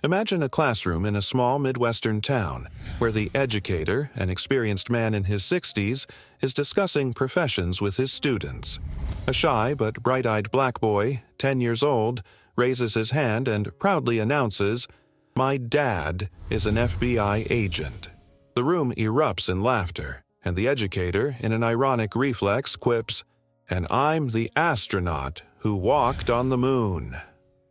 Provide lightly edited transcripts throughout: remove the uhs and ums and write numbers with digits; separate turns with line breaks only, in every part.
Imagine a classroom in a small Midwestern town where the educator, an experienced man in his 60s, is discussing professions with his students. A shy but bright-eyed black boy, 10 years old, raises his hand and proudly announces, "My dad is an FBI agent." The room erupts in laughter, and the educator, in an ironic reflex, quips, "And I'm the astronaut who walked on the moon."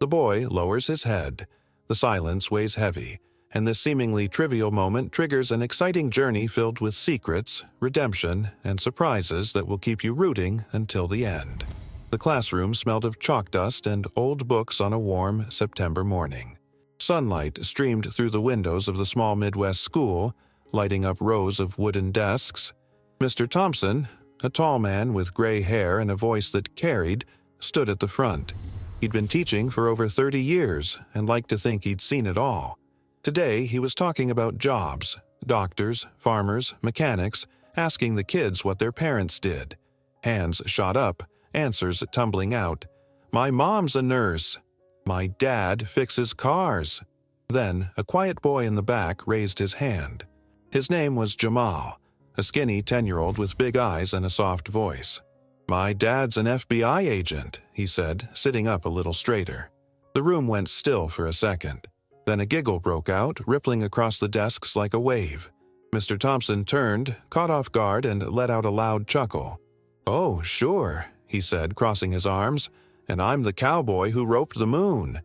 The boy lowers his head. The silence weighs heavy, and this seemingly trivial moment triggers an exciting journey filled with secrets, redemption, and surprises that will keep you rooting until the end. The classroom smelled of chalk dust and old books on a warm September morning. Sunlight streamed through the windows of the small Midwest school, lighting up rows of wooden desks. Mr. Thompson, a tall man with gray hair and a voice that carried, stood at the front. He'd been teaching for over 30 years and liked to think he'd seen it all. Today, he was talking about jobs, doctors, farmers, mechanics, asking the kids what their parents did. Hands shot up, answers tumbling out. "My mom's a nurse." "My dad fixes cars." Then, a quiet boy in the back raised his hand. His name was Jamal, a skinny 10-year-old with big eyes and a soft voice. "My dad's an FBI agent," he said, sitting up a little straighter. The room went still for a second. Then a giggle broke out, rippling across the desks like a wave. Mr. Thompson turned, caught off guard, and let out a loud chuckle. "Oh, sure," he said, crossing his arms, "and I'm the cowboy who roped the moon."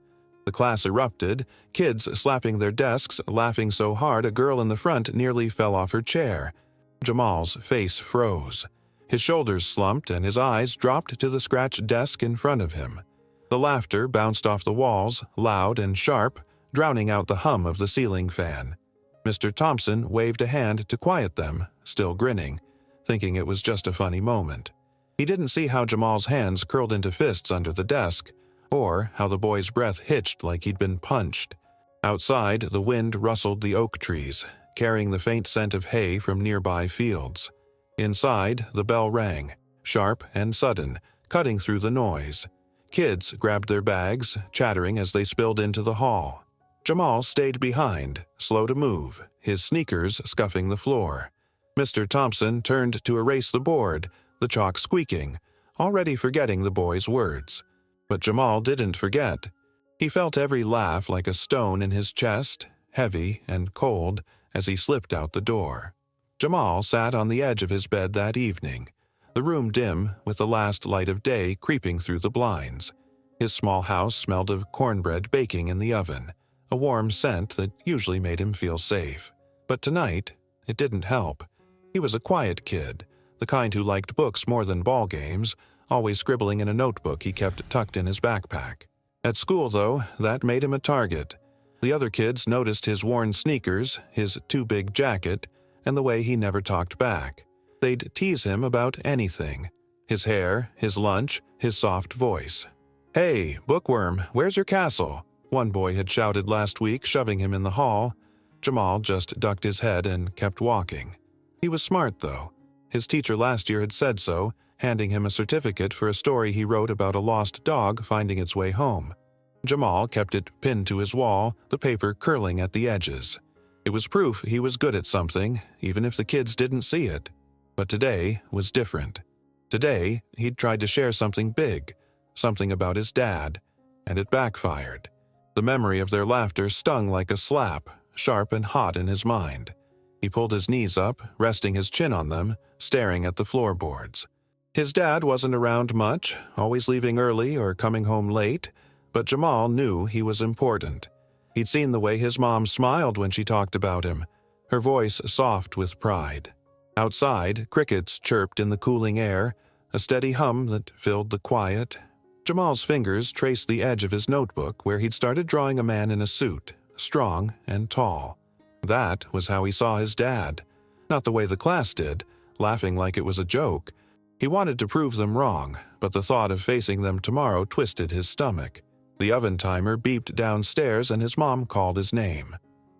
The class erupted, kids slapping their desks, laughing so hard a girl in the front nearly fell off her chair. Jamal's face froze. His shoulders slumped and his eyes dropped to the scratched desk in front of him. The laughter bounced off the walls, loud and sharp, drowning out the hum of the ceiling fan. Mr. Thompson waved a hand to quiet them, still grinning, thinking it was just a funny moment. He didn't see how Jamal's hands curled into fists under the desk, or how the boy's breath hitched like he'd been punched. Outside, the wind rustled the oak trees, carrying the faint scent of hay from nearby fields. Inside, the bell rang, sharp and sudden, cutting through the noise. Kids grabbed their bags, chattering as they spilled into the hall. Jamal stayed behind, slow to move, his sneakers scuffing the floor. Mr. Thompson turned to erase the board, the chalk squeaking, already forgetting the boy's words. But Jamal didn't forget. He felt every laugh like a stone in his chest, heavy and cold, as he slipped out the door. Jamal sat on the edge of his bed that evening, the room dim with the last light of day creeping through the blinds. His small house smelled of cornbread baking in the oven, a warm scent that usually made him feel safe. But tonight, it didn't help. He was a quiet kid, the kind who liked books more than ball games, always scribbling in a notebook he kept tucked in his backpack. At school, though, that made him a target. The other kids noticed his worn sneakers, his too big jacket, and the way he never talked back. They'd tease him about anything. His hair, his lunch, his soft voice. "Hey, bookworm, where's your castle?" one boy had shouted last week, shoving him in the hall. Jamal just ducked his head and kept walking. He was smart, though. His teacher last year had said so, handing him a certificate for a story he wrote about a lost dog finding its way home. Jamal kept it pinned to his wall, the paper curling at the edges. It was proof he was good at something, even if the kids didn't see it. But today was different. Today, he'd tried to share something big, something about his dad, and it backfired. The memory of their laughter stung like a slap, sharp and hot in his mind. He pulled his knees up, resting his chin on them, staring at the floorboards. His dad wasn't around much, always leaving early or coming home late, but Jamal knew he was important. He'd seen the way his mom smiled when she talked about him, her voice soft with pride. Outside, crickets chirped in the cooling air, a steady hum that filled the quiet. Jamal's fingers traced the edge of his notebook where he'd started drawing a man in a suit, strong and tall. That was how he saw his dad. Not the way the class did, laughing like it was a joke. He wanted to prove them wrong, but the thought of facing them tomorrow twisted his stomach. The oven timer beeped downstairs and his mom called his name.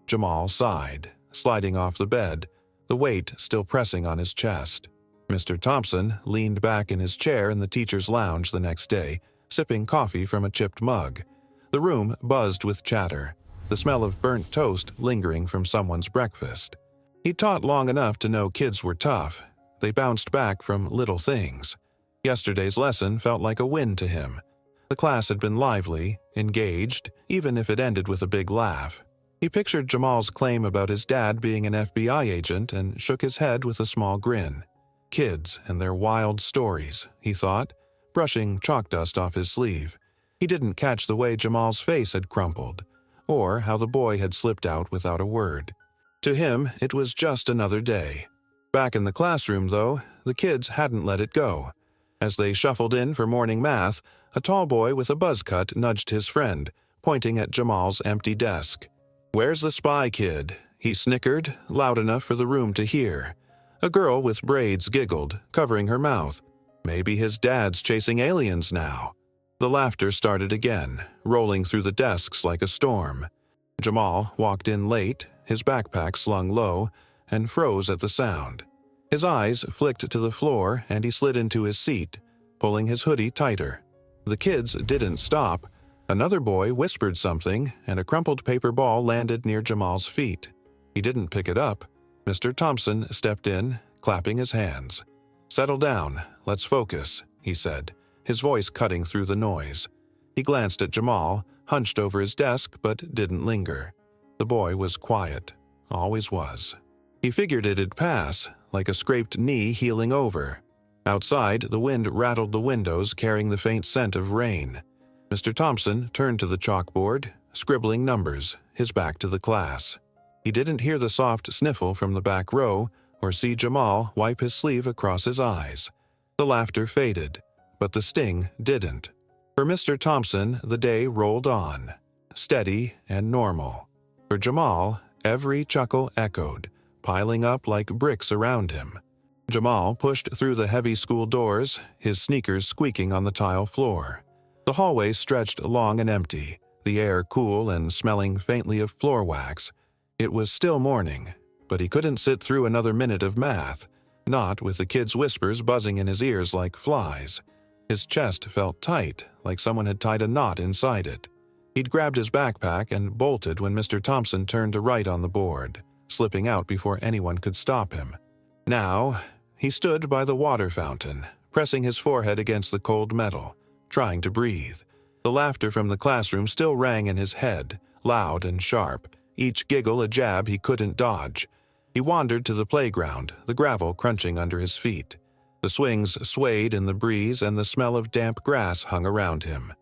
Jamal sighed, sliding off the bed, the weight still pressing on his chest. Mr. Thompson leaned back in his chair in the teacher's lounge the next day, sipping coffee from a chipped mug. The room buzzed with chatter. the smell of burnt toast lingering from someone's breakfast. He'd taught long enough to know kids were tough. They bounced back from little things. Yesterday's lesson felt like a win to him. The class had been lively, engaged, even if it ended with a big laugh. He pictured Jamal's claim about his dad being an FBI agent and shook his head with a small grin. Kids and their wild stories, he thought, brushing chalk dust off his sleeve. He didn't catch the way Jamal's face had crumpled, or how the boy had slipped out without a word. To him, it was just another day. Back in the classroom, though, the kids hadn't let it go. As they shuffled in for morning math, a tall boy with a buzz cut nudged his friend, pointing at Jamal's empty desk. "Where's the spy kid?" he snickered, loud enough for the room to hear. A girl with braids giggled, covering her mouth. Maybe his dad's chasing aliens now. The laughter started again, rolling through the desks like a storm. Jamal walked in late, his backpack slung low, and froze at the sound. His eyes flicked to the floor and he slid into his seat, pulling his hoodie tighter. The kids didn't stop. Another boy whispered something, and a crumpled paper ball landed near Jamal's feet. He didn't pick it up. Mr. Thompson stepped in, clapping his hands. "Settle down, let's focus," he said, his voice cutting through the noise. He glanced at Jamal, hunched over his desk, but didn't linger. The boy was quiet, always was. He figured it'd pass, like a scraped knee healing over. Outside, the wind rattled the windows, carrying the faint scent of rain. Mr. Thompson turned to the chalkboard, scribbling numbers, his back to the class. He didn't hear the soft sniffle from the back row or see Jamal wipe his sleeve across his eyes. The laughter faded, but the sting didn't. For Mr. Thompson, the day rolled on, steady and normal. For Jamal, every chuckle echoed, piling up like bricks around him. Jamal pushed through the heavy school doors, his sneakers squeaking on the tile floor. The hallway stretched long and empty, the air cool and smelling faintly of floor wax. It was still morning, but he couldn't sit through another minute of math, not with the kids' whispers buzzing in his ears like flies. His chest felt tight, like someone had tied a knot inside it. He'd grabbed his backpack and bolted when Mr. Thompson turned to write on the board, slipping out before anyone could stop him. Now, he stood by the water fountain, pressing his forehead against the cold metal, trying to breathe. The laughter from the classroom still rang in his head, loud and sharp, each giggle a jab he couldn't dodge. He wandered to the playground, the gravel crunching under his feet. The swings swayed in the breeze and the smell of damp grass hung around him.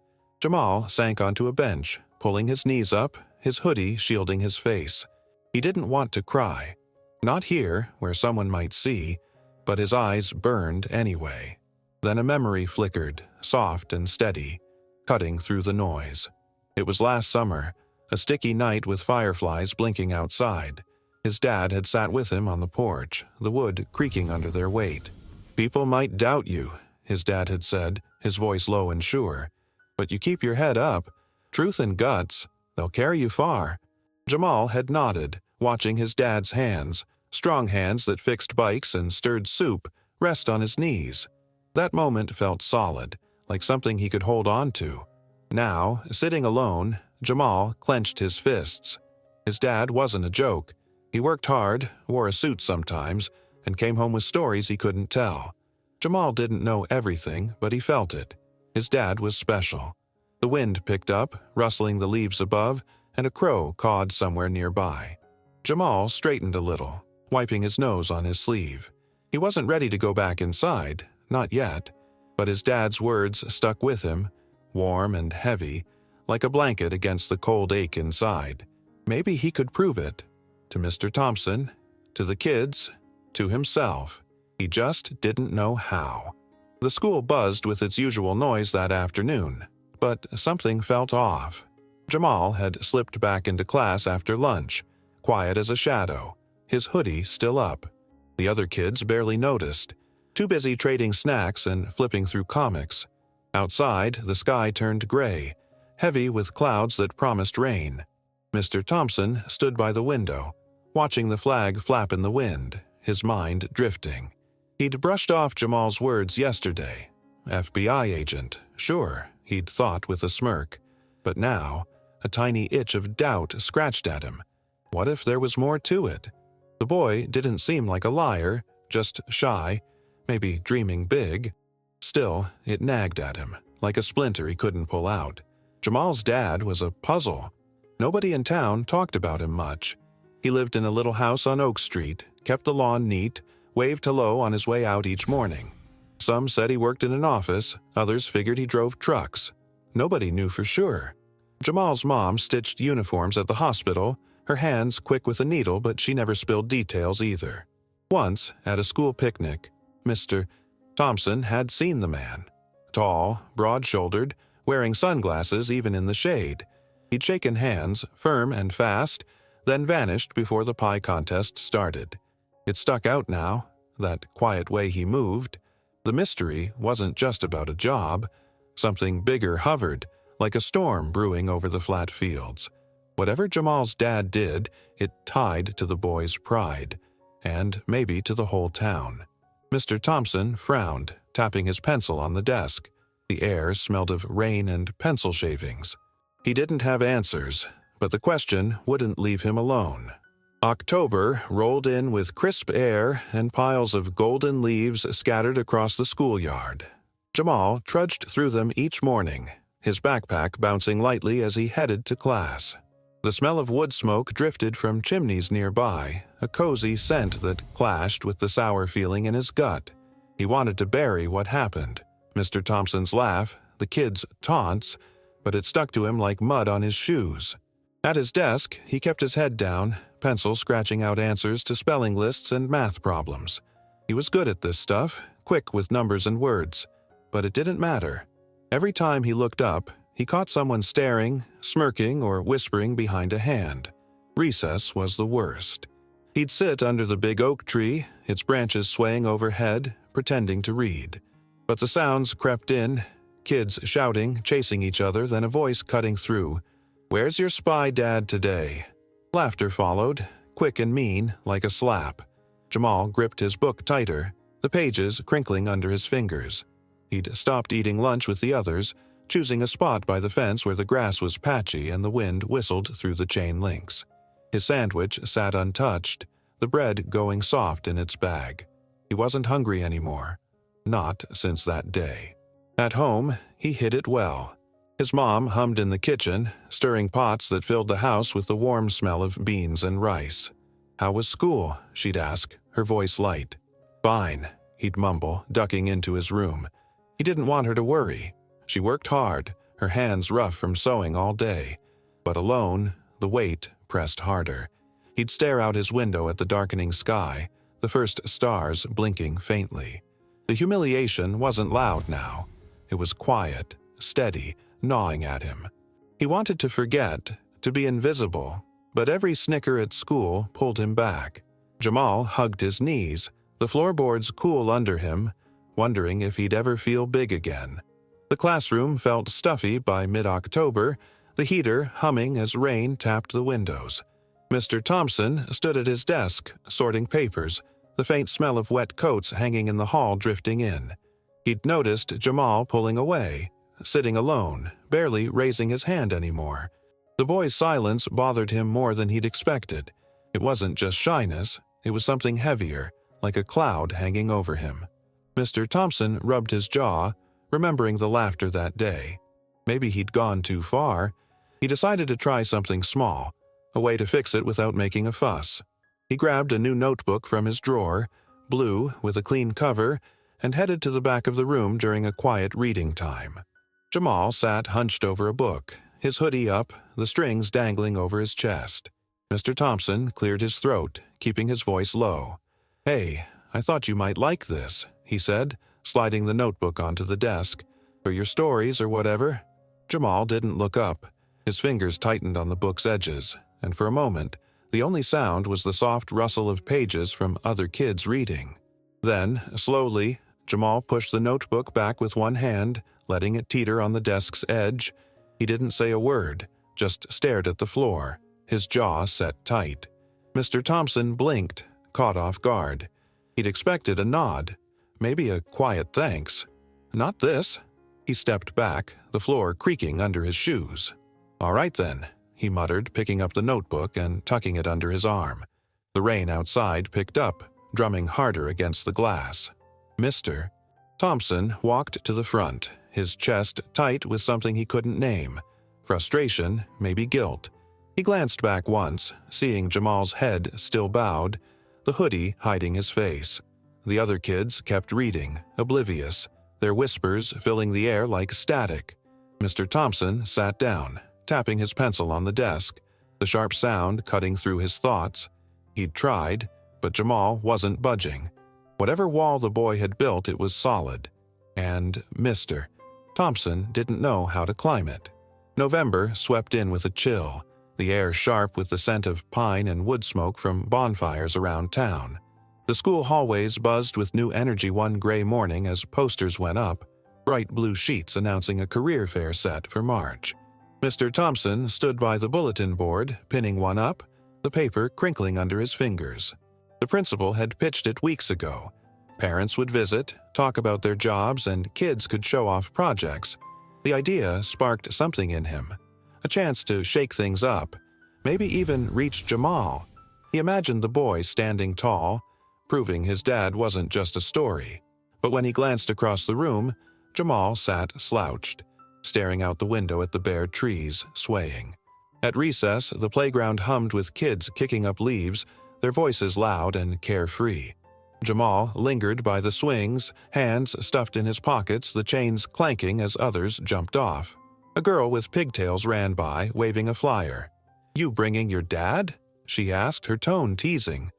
Jamal sank onto a bench, pulling his knees up, his hoodie shielding his face. He didn't want to cry. Not here, where someone might see, but his eyes burned anyway. Then a memory flickered, soft and steady, cutting through the noise. It was last summer, a sticky night with fireflies blinking outside. His dad had sat with him on the porch, the wood creaking under their weight. "People might doubt you," his dad had said, his voice low and sure. "But you keep your head up. Truth and guts, they'll carry you far." Jamal had nodded, watching his dad's hands, strong hands that fixed bikes and stirred soup, rest on his knees. That moment felt solid, like something he could hold on to. Now, sitting alone, Jamal clenched his fists. His dad wasn't a joke. He worked hard, wore a suit sometimes, and came home with stories he couldn't tell. Jamal didn't know everything, but he felt it. His dad was special. The wind picked up, rustling the leaves above, and a crow cawed somewhere nearby. Jamal straightened a little, wiping his nose on his sleeve. He wasn't ready to go back inside, not yet, but his dad's words stuck with him, warm and heavy, like a blanket against the cold ache inside. Maybe he could prove it. To Mr. Thompson, to the kids, to himself. He just didn't know how. The school buzzed with its usual noise that afternoon, but something felt off. Jamal had slipped back into class after lunch, quiet as a shadow, his hoodie still up. The other kids barely noticed, too busy trading snacks and flipping through comics. Outside, the sky turned gray, heavy with clouds that promised rain. Mr. Thompson stood by the window, watching the flag flap in the wind, his mind drifting. He'd brushed off Jamal's words yesterday. FBI agent, sure, he'd thought with a smirk. But now, A tiny itch of doubt scratched at him. What if there was more to it? The boy didn't seem like a liar, just shy, maybe dreaming big. Still, it nagged at him, like a splinter he couldn't pull out. Jamal's dad was a puzzle. Nobody in town talked about him much. He lived in a little house on Oak Street, kept the lawn neat, waved hello on his way out each morning. Some said he worked in an office, others figured he drove trucks. Nobody knew for sure. Jamal's mom stitched uniforms at the hospital, her hands quick with a needle, but she never spilled details either. Once, at a school picnic, Mr. Thompson had seen the man. Tall, broad-shouldered, wearing sunglasses even in the shade. He'd shaken hands, firm and fast, then vanished before the pie contest started. It stuck out now, that quiet way he moved. The mystery wasn't just about a job. Something bigger hovered, like a storm brewing over the flat fields. Whatever Jamal's dad did, it tied to the boy's pride, and maybe to the whole town. Mr. Thompson frowned, tapping his pencil on the desk. The air smelled of rain and pencil shavings. He didn't have answers, but the question wouldn't leave him alone. October rolled in with crisp air and piles of golden leaves scattered across the schoolyard. Jamal trudged through them each morning, his backpack bouncing lightly as he headed to class. The smell of wood smoke drifted from chimneys nearby, a cozy scent that clashed with the sour feeling in his gut. He wanted to bury what happened, Mr. Thompson's laugh, the kids' taunts, but it stuck to him like mud on his shoes. At his desk, he kept his head down, pencil scratching out answers to spelling lists and math problems. He was good at this stuff, quick with numbers and words, but it didn't matter. Every time he looked up, he caught someone staring, smirking, or whispering behind a hand. Recess was the worst. He'd sit under the big oak tree, its branches swaying overhead, pretending to read. But the sounds crept in, kids shouting, chasing each other, then a voice cutting through. "Where's your spy dad today?" Laughter followed, quick and mean, like a slap. Jamal gripped his book tighter, the pages crinkling under his fingers. He'd stopped eating lunch with the others, choosing a spot by the fence where the grass was patchy and the wind whistled through the chain links. His sandwich sat untouched, the bread going soft in its bag. He wasn't hungry anymore. Not since that day. At home, he hid it well. His mom hummed in the kitchen, stirring pots that filled the house with the warm smell of beans and rice. "How was school?" she'd ask, her voice light. "Fine," he'd mumble, ducking into his room. He didn't want her to worry. She worked hard, her hands rough from sewing all day. But alone, the weight pressed harder. He'd stare out his window at the darkening sky, the first stars blinking faintly. The humiliation wasn't loud now. It was quiet, steady, gnawing at him. He wanted to forget, to be invisible, but every snicker at school pulled him back. Jamal hugged his knees, the floorboards cool under him, wondering if he'd ever feel big again. The classroom felt stuffy by mid-October, the heater humming as rain tapped the windows. Mr. Thompson stood at his desk, sorting papers, the faint smell of wet coats hanging in the hall drifting in. He'd noticed Jamal pulling away, sitting alone, barely raising his hand anymore. The boy's silence bothered him more than he'd expected. It wasn't just shyness, it was something heavier, like a cloud hanging over him. Mr. Thompson rubbed his jaw, remembering the laughter that day. Maybe he'd gone too far. He decided to try something small, a way to fix it without making a fuss. He grabbed a new notebook from his drawer, blue with a clean cover, and headed to the back of the room during a quiet reading time. Jamal sat hunched over a book, his hoodie up, the strings dangling over his chest. Mr. Thompson cleared his throat, keeping his voice low. "Hey, I thought you might like this," he said, sliding the notebook onto the desk. "For your stories or whatever." Jamal didn't look up. His fingers tightened on the book's edges, and for a moment, the only sound was the soft rustle of pages from other kids reading. Then, slowly, Jamal pushed the notebook back with one hand, letting it teeter on the desk's edge. He didn't say a word, just stared at the floor, his jaw set tight. Mr. Thompson blinked, caught off guard. He'd expected a nod, maybe a quiet thanks. Not this. He stepped back, the floor creaking under his shoes. "All right then," he muttered, picking up the notebook and tucking it under his arm. The rain outside picked up, drumming harder against the glass. "Mr. Thompson walked to the front, his chest tight with something he couldn't name. Frustration, maybe guilt. He glanced back once, seeing Jamal's head still bowed, the hoodie hiding his face. The other kids kept reading, oblivious, their whispers filling the air like static. Mr. Thompson sat down, tapping his pencil on the desk, the sharp sound cutting through his thoughts. He'd tried, but Jamal wasn't budging. Whatever wall the boy had built, it was solid. And Mr. Thompson didn't know how to climb it. November swept in with a chill, the air sharp with the scent of pine and wood smoke from bonfires around town. The school hallways buzzed with new energy one gray morning as posters went up, bright blue sheets announcing a career fair set for March. Mr. Thompson stood by the bulletin board, pinning one up, the paper crinkling under his fingers. The principal had pitched it weeks ago. Parents would visit, talk about their jobs, and kids could show off projects. The idea sparked something in him, a chance to shake things up, maybe even reach Jamal. He imagined the boy standing tall, proving his dad wasn't just a story. But when he glanced across the room, Jamal sat slouched, staring out the window at the bare trees, swaying. At recess, the playground hummed with kids kicking up leaves, their voices loud and carefree. Jamal lingered by the swings, hands stuffed in his pockets, the chains clanking as others jumped off. A girl with pigtails ran by, waving a flyer. "You bringing your dad?" she asked, her tone teasing.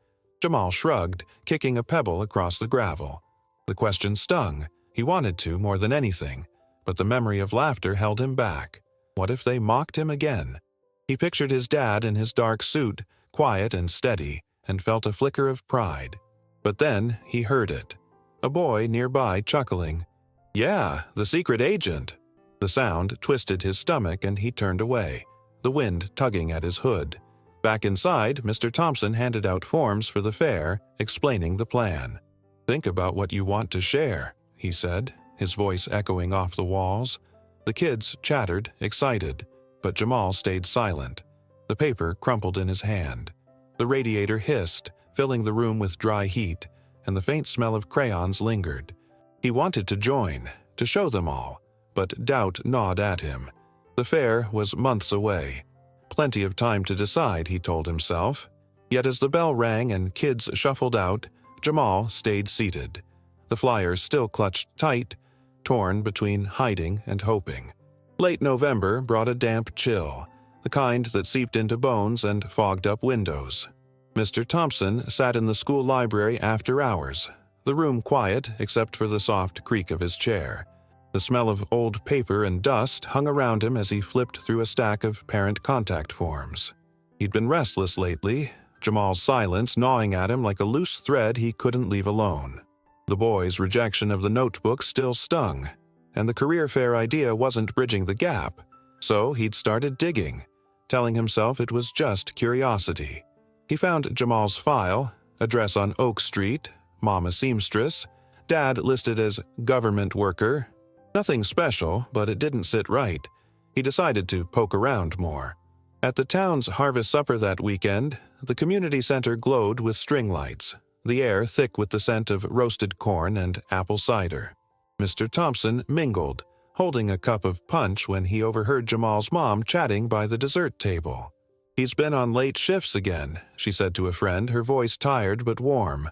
Jamal shrugged, kicking a pebble across the gravel. The question stung. He wanted to more than anything, but the memory of laughter held him back. What if they mocked him again? He pictured his dad in his dark suit, quiet and steady, and felt a flicker of pride. But then he heard it. A boy nearby chuckling. "Yeah, the secret agent." The sound twisted his stomach and he turned away, the wind tugging at his hood. Back inside, Mr. Thompson handed out forms for the fair, explaining the plan. "Think about what you want to share," he said, his voice echoing off the walls. The kids chattered, excited, but Jamal stayed silent. The paper crumpled in his hand. The radiator hissed, filling the room with dry heat, and the faint smell of crayons lingered. He wanted to join, to show them all, but doubt gnawed at him. The fair was months away. Plenty of time to decide, he told himself. Yet as the bell rang and kids shuffled out, Jamal stayed seated. The flyer still clutched tight, torn between hiding and hoping. Late November brought a damp chill, the kind that seeped into bones and fogged up windows. Mr. Thompson sat in the school library after hours, the room quiet except for the soft creak of his chair. The smell of old paper and dust hung around him as he flipped through a stack of parent contact forms. He'd been restless lately, Jamal's silence gnawing at him like a loose thread he couldn't leave alone. The boy's rejection of the notebook still stung, and the career fair idea wasn't bridging the gap, so he'd started digging, telling himself it was just curiosity. He found Jamal's file, address on Oak Street, Mama Seamstress, Dad listed as government worker. Nothing special, but it didn't sit right. He decided to poke around more. At the town's harvest supper that weekend, the community center glowed with string lights, the air thick with the scent of roasted corn and apple cider. Mr. Thompson mingled, holding a cup of punch when he overheard Jamal's mom chatting by the dessert table. "He's been on late shifts again," she said to a friend, her voice tired but warm.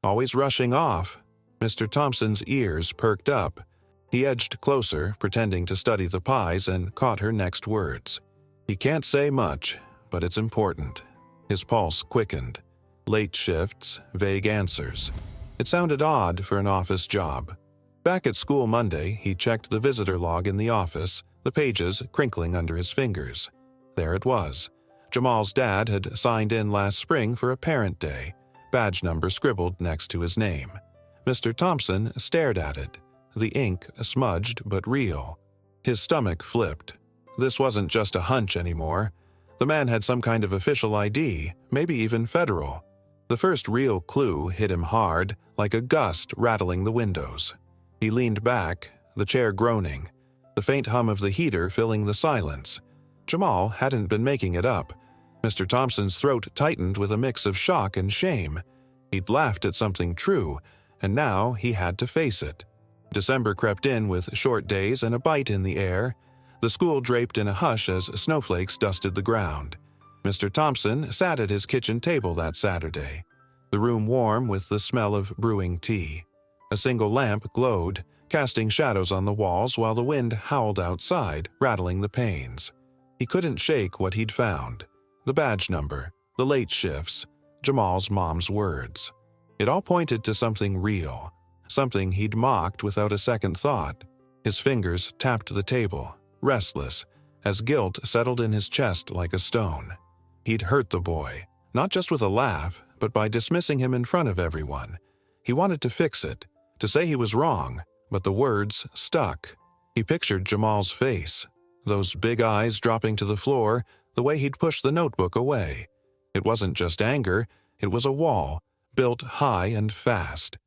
"Always rushing off." Mr. Thompson's ears perked up. He edged closer, pretending to study the pies, and caught her next words. "He can't say much, but it's important." His pulse quickened. Late shifts, vague answers. It sounded odd for an office job. Back at school Monday, he checked the visitor log in the office, the pages crinkling under his fingers. There it was. Jamal's dad had signed in last spring for a parent day, badge number scribbled next to his name. Mr. Thompson stared at it, the ink smudged but real. His stomach flipped. This wasn't just a hunch anymore. The man had some kind of official ID, maybe even federal. The first real clue hit him hard, like a gust rattling the windows. He leaned back, the chair groaning, the faint hum of the heater filling the silence. Jamal hadn't been making it up. Mr. Thompson's throat tightened with a mix of shock and shame. He'd laughed at something true, and now he had to face it. December crept in with short days and a bite in the air. The school draped in a hush as snowflakes dusted the ground. Mr. Thompson sat at his kitchen table that Saturday, the room warm with the smell of brewing tea. A single lamp glowed, casting shadows on the walls while the wind howled outside, rattling the panes. He couldn't shake what he'd found. The badge number, the late shifts, Jamal's mom's words. It all pointed to something real, something he'd mocked without a second thought. His fingers tapped the table, restless, as guilt settled in his chest like a stone. He'd hurt the boy, not just with a laugh, but by dismissing him in front of everyone. He wanted to fix it, to say he was wrong, but the words stuck. He pictured Jamal's face, those big eyes dropping to the floor, the way he'd pushed the notebook away. It wasn't just anger, it was a wall, built high and fast.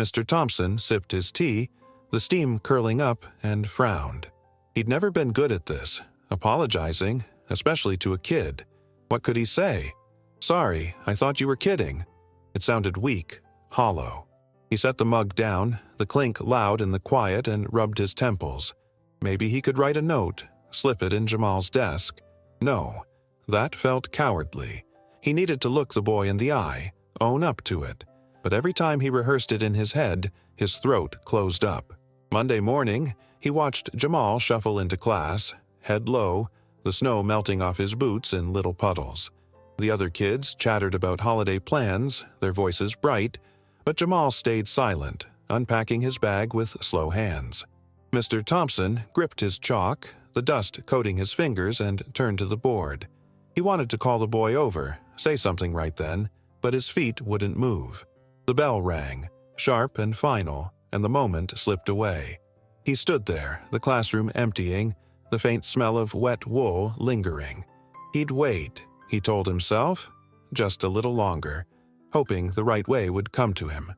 Mr. Thompson sipped his tea, the steam curling up, and frowned. He'd never been good at this, apologizing, especially to a kid. What could he say? "Sorry, I thought you were kidding." It sounded weak, hollow. He set the mug down, the clink loud in the quiet, and rubbed his temples. Maybe he could write a note, slip it in Jamal's desk. No, that felt cowardly. He needed to look the boy in the eye, own up to it. But every time he rehearsed it in his head, his throat closed up. Monday morning, he watched Jamal shuffle into class, head low, the snow melting off his boots in little puddles. The other kids chattered about holiday plans, their voices bright, but Jamal stayed silent, unpacking his bag with slow hands. Mr. Thompson gripped his chalk, the dust coating his fingers, and turned to the board. He wanted to call the boy over, say something right then, but his feet wouldn't move. The bell rang, sharp and final, and the moment slipped away. He stood there, the classroom emptying, the faint smell of wet wool lingering. He'd wait, he told himself, just a little longer, hoping the right way would come to him.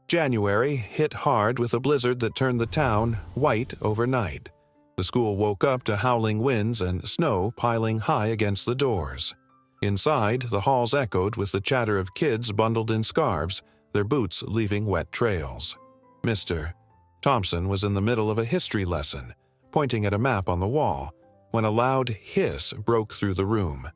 January hit hard with a blizzard that turned the town white overnight. The school woke up to howling winds and snow piling high against the doors. Inside, the halls echoed with the chatter of kids bundled in scarves, their boots leaving wet trails. Mr. Thompson was in the middle of a history lesson, pointing at a map on the wall, when a loud hiss broke through the room.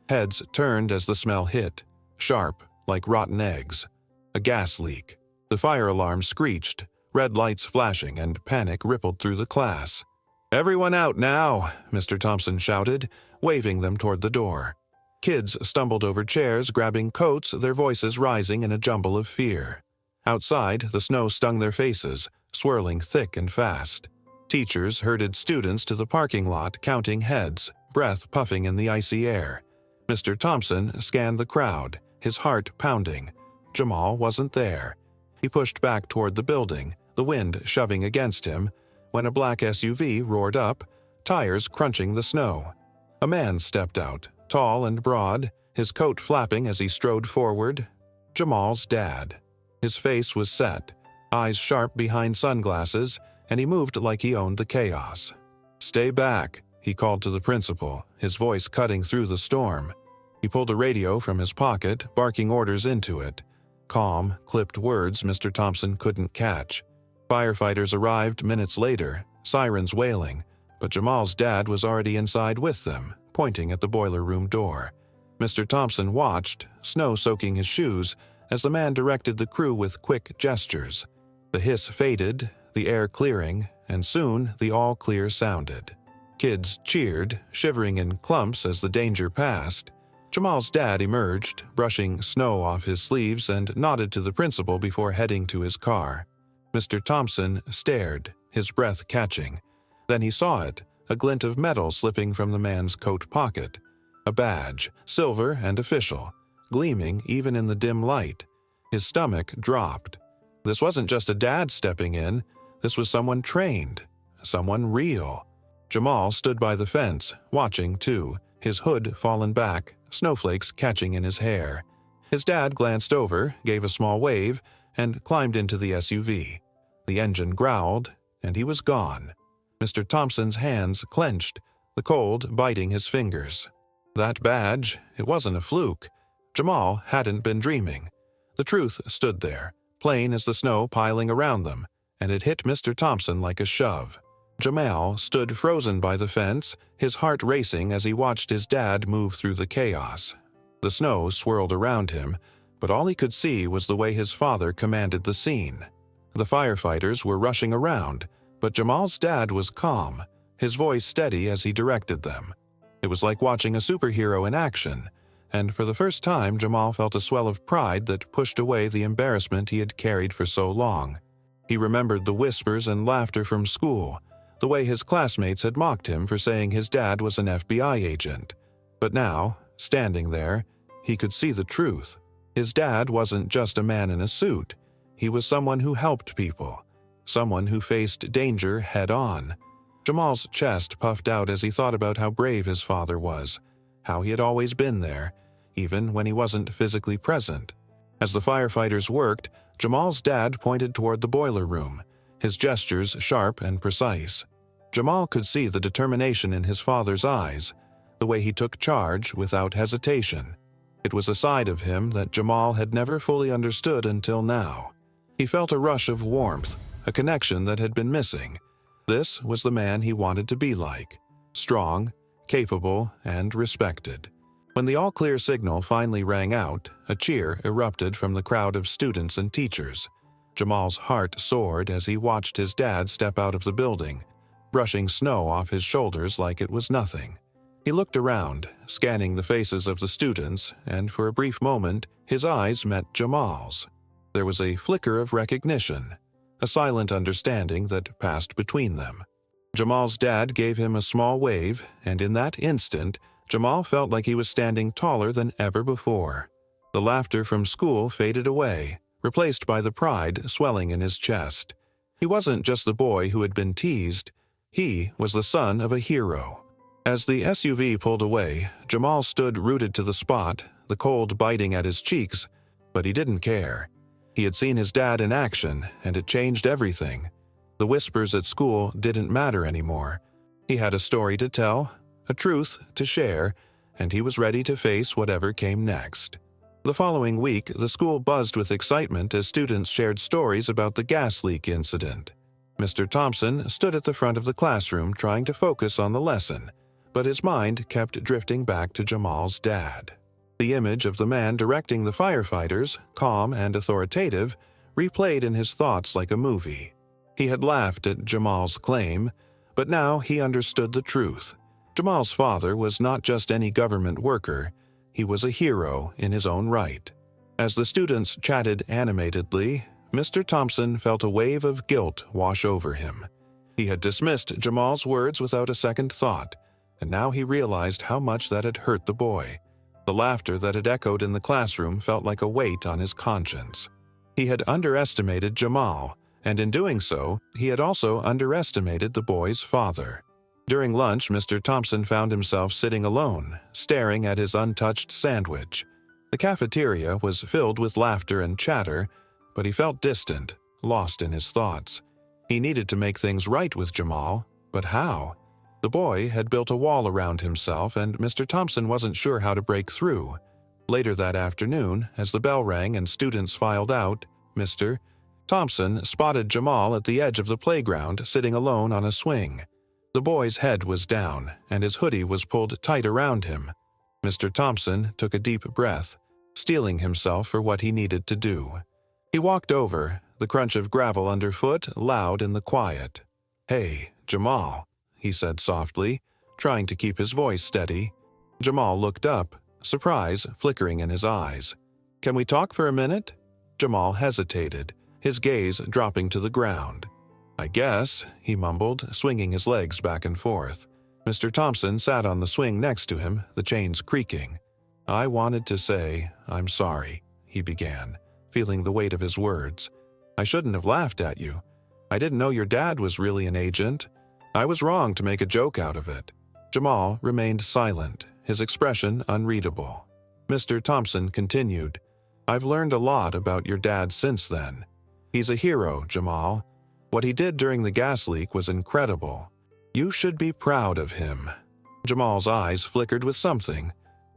Heads turned as the smell hit, sharp, like rotten eggs. A gas leak. The fire alarm screeched, red lights flashing, and panic rippled through the class. "Everyone out now," Mr. Thompson shouted, waving them toward the door. Kids stumbled over chairs, grabbing coats, their voices rising in a jumble of fear. Outside, the snow stung their faces, swirling thick and fast. Teachers herded students to the parking lot, counting heads, breath puffing in the icy air. Mr. Thompson scanned the crowd, his heart pounding. Jamal wasn't there. He pushed back toward the building, the wind shoving against him, when a black SUV roared up, tires crunching the snow. A man stepped out, tall and broad, his coat flapping as he strode forward. Jamal's dad. His face was set, eyes sharp behind sunglasses, and he moved like he owned the chaos. "Stay back," he called to the principal, his voice cutting through the storm. He pulled a radio from his pocket, barking orders into it. Calm, clipped words Mr. Thompson couldn't catch. Firefighters arrived minutes later, sirens wailing, but Jamal's dad was already inside with them, pointing at the boiler room door. Mr. Thompson watched, snow soaking his shoes, as the man directed the crew with quick gestures. The hiss faded, the air clearing, and soon the all-clear sounded. Kids cheered, shivering in clumps as the danger passed. Jamal's dad emerged, brushing snow off his sleeves, and nodded to the principal before heading to his car. Mr. Thompson stared, his breath catching. Then he saw it, a glint of metal slipping from the man's coat pocket. A badge, silver and official, gleaming even in the dim light. His stomach dropped. This wasn't just a dad stepping in, this was someone trained, someone real. Jamal stood by the fence, watching too, his hood fallen back, snowflakes catching in his hair. His dad glanced over, gave a small wave, and climbed into the SUV. The engine growled, and he was gone. Mr. Thompson's hands clenched, the cold biting his fingers. That badge, it wasn't a fluke. Jamal hadn't been dreaming. The truth stood there, plain as the snow piling around them, and it hit Mr. Thompson like a shove. Jamal stood frozen by the fence, his heart racing as he watched his dad move through the chaos. The snow swirled around him, but all he could see was the way his father commanded the scene. The firefighters were rushing around, but Jamal's dad was calm, his voice steady as he directed them. It was like watching a superhero in action, and for the first time Jamal felt a swell of pride that pushed away the embarrassment he had carried for so long. He remembered the whispers and laughter from school, the way his classmates had mocked him for saying his dad was an FBI agent. But now, standing there, he could see the truth. His dad wasn't just a man in a suit. He was someone who helped people, someone who faced danger head-on. Jamal's chest puffed out as he thought about how brave his father was, how he had always been there, even when he wasn't physically present. As the firefighters worked, Jamal's dad pointed toward the boiler room, his gestures sharp and precise. Jamal could see the determination in his father's eyes, the way he took charge without hesitation. It was a side of him that Jamal had never fully understood until now. He felt a rush of warmth, a connection that had been missing. This was the man he wanted to be like, strong, capable, and respected. When the all-clear signal finally rang out, a cheer erupted from the crowd of students and teachers. Jamal's heart soared as he watched his dad step out of the building, brushing snow off his shoulders like it was nothing. He looked around, scanning the faces of the students, and for a brief moment, his eyes met Jamal's. There was a flicker of recognition, a silent understanding that passed between them. Jamal's dad gave him a small wave, and in that instant, Jamal felt like he was standing taller than ever before. The laughter from school faded away, replaced by the pride swelling in his chest. He wasn't just the boy who had been teased. He was the son of a hero. As the SUV pulled away, Jamal stood rooted to the spot, the cold biting at his cheeks, but he didn't care. He had seen his dad in action, and it changed everything. The whispers at school didn't matter anymore. He had a story to tell, a truth to share, and he was ready to face whatever came next. The following week, the school buzzed with excitement as students shared stories about the gas leak incident. Mr. Thompson stood at the front of the classroom trying to focus on the lesson, but his mind kept drifting back to Jamal's dad. The image of the man directing the firefighters, calm and authoritative, replayed in his thoughts like a movie. He had laughed at Jamal's claim, but now he understood the truth. Jamal's father was not just any government worker, he was a hero in his own right. As the students chatted animatedly, Mr. Thompson felt a wave of guilt wash over him. He had dismissed Jamal's words without a second thought, and now he realized how much that had hurt the boy. The laughter that had echoed in the classroom felt like a weight on his conscience. He had underestimated Jamal, and in doing so, he had also underestimated the boy's father. During lunch, Mr. Thompson found himself sitting alone, staring at his untouched sandwich. The cafeteria was filled with laughter and chatter, but he felt distant, lost in his thoughts. He needed to make things right with Jamal, but how? The boy had built a wall around himself, and Mr. Thompson wasn't sure how to break through. Later that afternoon, as the bell rang and students filed out, Mr. Thompson spotted Jamal at the edge of the playground sitting alone on a swing. The boy's head was down, and his hoodie was pulled tight around him. Mr. Thompson took a deep breath, steeling himself for what he needed to do. He walked over, the crunch of gravel underfoot loud in the quiet. "Hey, Jamal," he said softly, trying to keep his voice steady. Jamal looked up, surprise flickering in his eyes. "Can we talk for a minute?" Jamal hesitated, his gaze dropping to the ground. "I guess," he mumbled, swinging his legs back and forth. Mr. Thompson sat on the swing next to him, the chains creaking. "I wanted to say, I'm sorry," he began, feeling the weight of his words. "I shouldn't have laughed at you. I didn't know your dad was really an agent. I was wrong to make a joke out of it." Jamal remained silent, his expression unreadable. Mr. Thompson continued, "I've learned a lot about your dad since then. He's a hero, Jamal. What he did during the gas leak was incredible. You should be proud of him." Jamal's eyes flickered with something.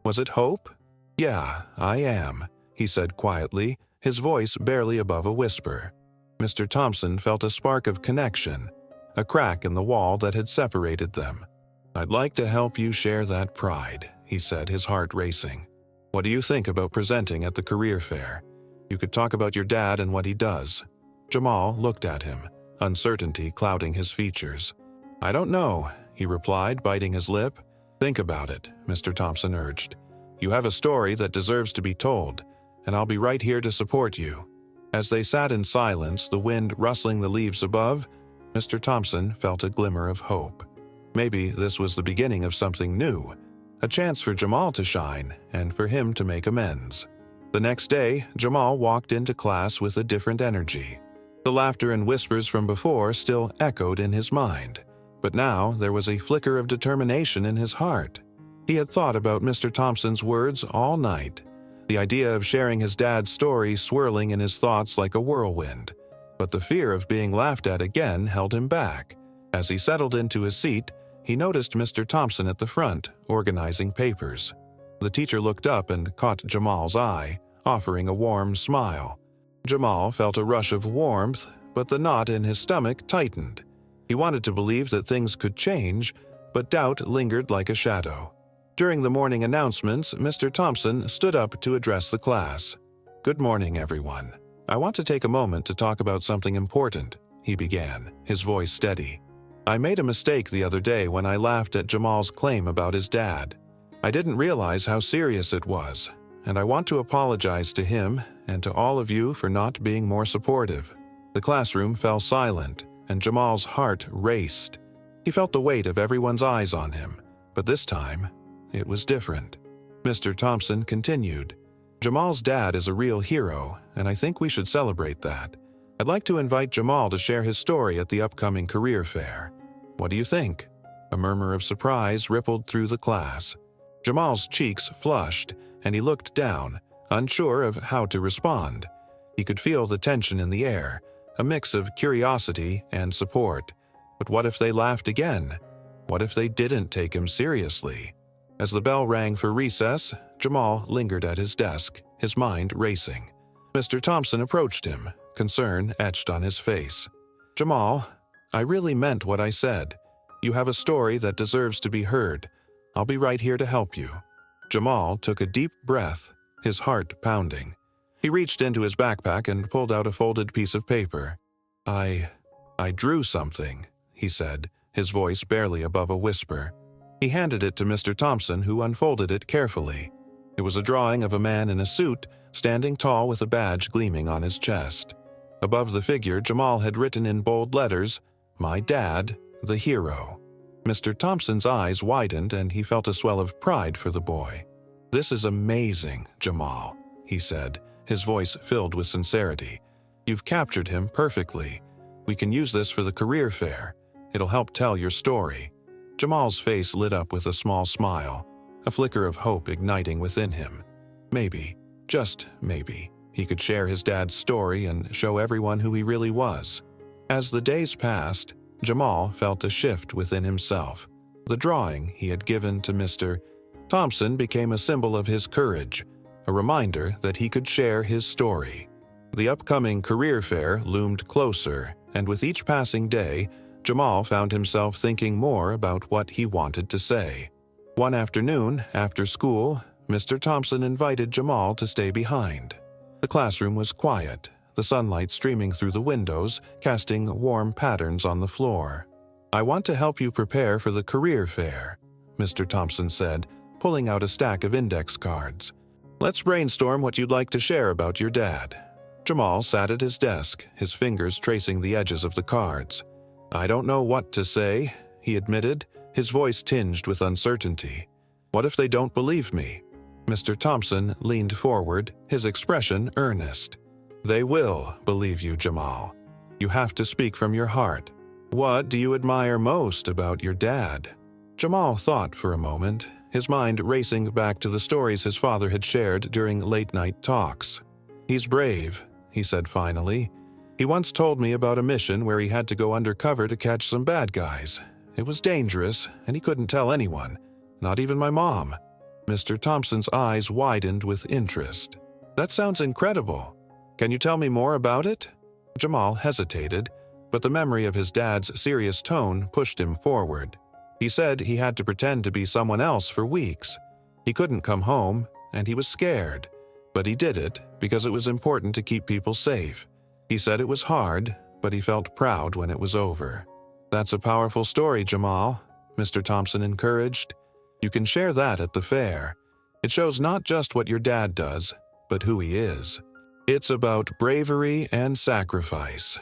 Was it hope? "Yeah, I am," he said quietly, his voice barely above a whisper. Mr. Thompson felt a spark of connection, a crack in the wall that had separated them. "I'd like to help you share that pride," he said, his heart racing. "What do you think about presenting at the career fair? You could talk about your dad and what he does." Jamal looked at him, uncertainty clouding his features. "I don't know," he replied, biting his lip. "Think about it," Mr. Thompson urged. "You have a story that deserves to be told, and I'll be right here to support you." As they sat in silence, the wind rustling the leaves above, Mr. Thompson felt a glimmer of hope. Maybe this was the beginning of something new, a chance for Jamal to shine and for him to make amends. The next day, Jamal walked into class with a different energy. The laughter and whispers from before still echoed in his mind, but now there was a flicker of determination in his heart. He had thought about Mr. Thompson's words all night, the idea of sharing his dad's story swirling in his thoughts like a whirlwind. But the fear of being laughed at again held him back. As he settled into his seat, he noticed Mr. Thompson at the front, organizing papers. The teacher looked up and caught Jamal's eye, offering a warm smile. Jamal felt a rush of warmth, but the knot in his stomach tightened. He wanted to believe that things could change, but doubt lingered like a shadow. During the morning announcements, Mr. Thompson stood up to address the class. "Good morning, everyone. I want to take a moment to talk about something important," he began, his voice steady. "I made a mistake the other day when I laughed at Jamal's claim about his dad. I didn't realize how serious it was, and I want to apologize to him and to all of you for not being more supportive." The classroom fell silent, and Jamal's heart raced. He felt the weight of everyone's eyes on him, but this time, it was different. Mr. Thompson continued, "Jamal's dad is a real hero, and I think we should celebrate that. I'd like to invite Jamal to share his story at the upcoming career fair. What do you think?" A murmur of surprise rippled through the class. Jamal's cheeks flushed, and he looked down, unsure of how to respond. He could feel the tension in the air, a mix of curiosity and support. But what if they laughed again? What if they didn't take him seriously? As the bell rang for recess, Jamal lingered at his desk, his mind racing. Mr. Thompson approached him, concern etched on his face. "Jamal, I really meant what I said. You have a story that deserves to be heard. I'll be right here to help you." Jamal took a deep breath, his heart pounding. He reached into his backpack and pulled out a folded piece of paper. I drew something," he said, his voice barely above a whisper. He handed it to Mr. Thompson, who unfolded it carefully. It was a drawing of a man in a suit, standing tall with a badge gleaming on his chest. Above the figure, Jamal had written in bold letters, "My dad, the hero." Mr. Thompson's eyes widened and he felt a swell of pride for the boy. "This is amazing, Jamal," he said, his voice filled with sincerity. "You've captured him perfectly. We can use this for the career fair. It'll help tell your story." Jamal's face lit up with a small smile, a flicker of hope igniting within him. Maybe, just maybe, he could share his dad's story and show everyone who he really was. As the days passed, Jamal felt a shift within himself. The drawing he had given to Mr. Thompson became a symbol of his courage, a reminder that he could share his story. The upcoming career fair loomed closer, and with each passing day, Jamal found himself thinking more about what he wanted to say. One afternoon, after school, Mr. Thompson invited Jamal to stay behind. The classroom was quiet, the sunlight streaming through the windows, casting warm patterns on the floor. "I want to help you prepare for the career fair," Mr. Thompson said, pulling out a stack of index cards. "Let's brainstorm what you'd like to share about your dad." Jamal sat at his desk, his fingers tracing the edges of the cards. "I don't know what to say," he admitted, his voice tinged with uncertainty. "What if they don't believe me?" Mr. Thompson leaned forward, his expression earnest. "They will believe you, Jamal. You have to speak from your heart. What do you admire most about your dad?" Jamal thought for a moment, his mind racing back to the stories his father had shared during late-night talks. "He's brave," he said finally. "He once told me about a mission where he had to go undercover to catch some bad guys. It was dangerous, and he couldn't tell anyone, Not even my mom." Mr. Thompson's eyes widened with interest. "That sounds incredible. Can you tell me more about it?" Jamal hesitated, but the memory of his dad's serious tone pushed him forward. He said he had to pretend to be someone else for weeks. He couldn't come home, and he was scared. But he did it because it was important to keep people safe. He said it was hard, but he felt proud when it was over. "That's a powerful story, Jamal," Mr. Thompson encouraged. "You can share that at the fair. It shows not just what your dad does, but who he is. It's about bravery and sacrifice."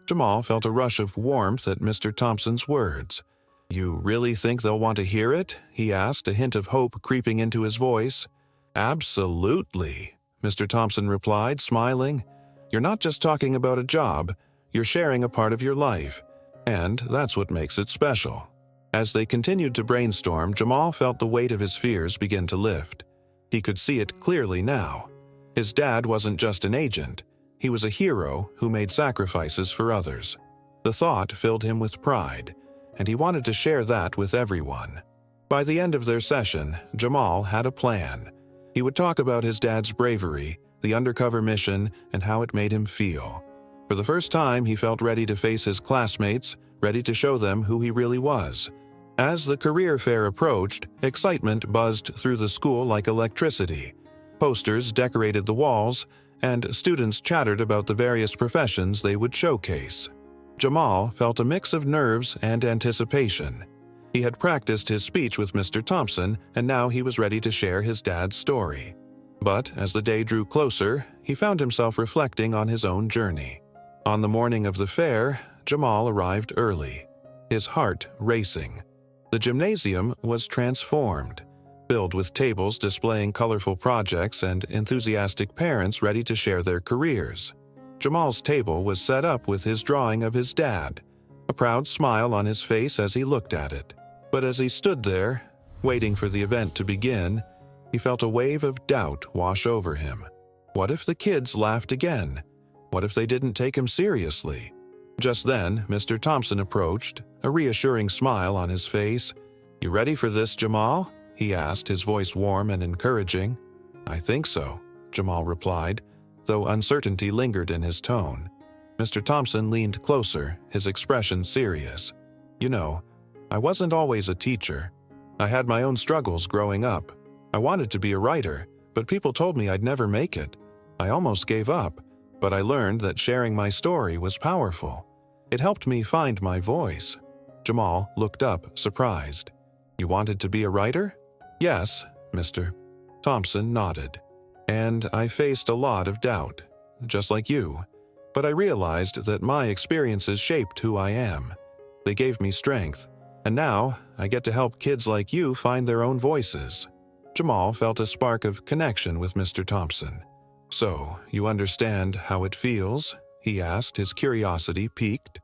Jamal felt a rush of warmth at Mr. Thompson's words. "You really think they'll want to hear it?" he asked, a hint of hope creeping into his voice. "Absolutely," Mr. Thompson replied, smiling. "You're not just talking about a job, you're sharing a part of your life, and that's what makes it special." As they continued to brainstorm, Jamal felt the weight of his fears begin to lift. He could see it clearly now. His dad wasn't just an agent. He was a hero who made sacrifices for others. The thought filled him with pride, and he wanted to share that with everyone. By the end of their session, Jamal had a plan. He would talk about his dad's bravery, the undercover mission, and how it made him feel. For the first time, he felt ready to face his classmates, ready to show them who he really was. As the career fair approached, excitement buzzed through the school like electricity. Posters decorated the walls, and students chattered about the various professions they would showcase. Jamal felt a mix of nerves and anticipation. He had practiced his speech with Mr. Thompson, and now he was ready to share his dad's story. But as the day drew closer, he found himself reflecting on his own journey. On the morning of the fair, Jamal arrived early, his heart racing. The gymnasium was transformed, filled with tables displaying colorful projects and enthusiastic parents ready to share their careers. Jamal's table was set up with his drawing of his dad, a proud smile on his face as he looked at it. But as he stood there, waiting for the event to begin, he felt a wave of doubt wash over him. What if the kids laughed again? What if they didn't take him seriously? Just then, Mr. Thompson approached, a reassuring smile on his face. "You ready for this, Jamal?" he asked, his voice warm and encouraging. "I think so," Jamal replied, though uncertainty lingered in his tone. Mr. Thompson leaned closer, his expression serious. "You know, I wasn't always a teacher. I had my own struggles growing up. I wanted to be a writer, but people told me I'd never make it. I almost gave up, but I learned that sharing my story was powerful. It helped me find my voice." Jamal looked up, surprised. "You wanted to be a writer?" "Yes," Mr. Thompson nodded. "And I faced a lot of doubt, just like you. But I realized that my experiences shaped who I am. They gave me strength. And now, I get to help kids like you find their own voices." Jamal felt a spark of connection with Mr. Thompson. "So, you understand how it feels?" he asked, his curiosity piqued.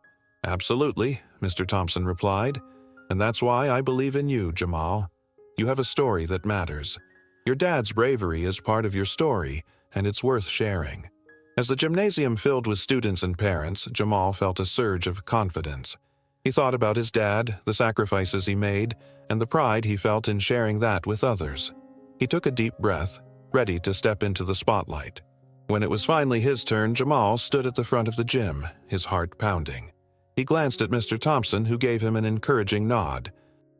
"Absolutely," Mr. Thompson replied. "And that's why I believe in you, Jamal. You have a story that matters. Your dad's bravery is part of your story, and it's worth sharing." As the gymnasium filled with students and parents, Jamal felt a surge of confidence. He thought about his dad, the sacrifices he made, and the pride he felt in sharing that with others. He took a deep breath, ready to step into the spotlight. When it was finally his turn, Jamal stood at the front of the gym, his heart pounding. He glanced at Mr. Thompson, who gave him an encouraging nod.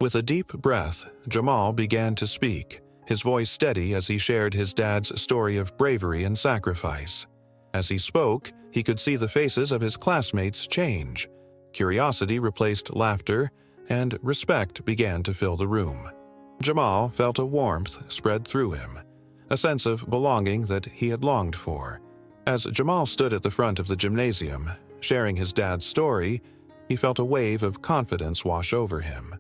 With a deep breath, Jamal began to speak, his voice steady as he shared his dad's story of bravery and sacrifice. As he spoke, he could see the faces of his classmates change. Curiosity replaced laughter, and respect began to fill the room. Jamal felt a warmth spread through him, a sense of belonging that he had longed for. As Jamal stood at the front of the gymnasium, sharing his dad's story, he felt a wave of confidence wash over him.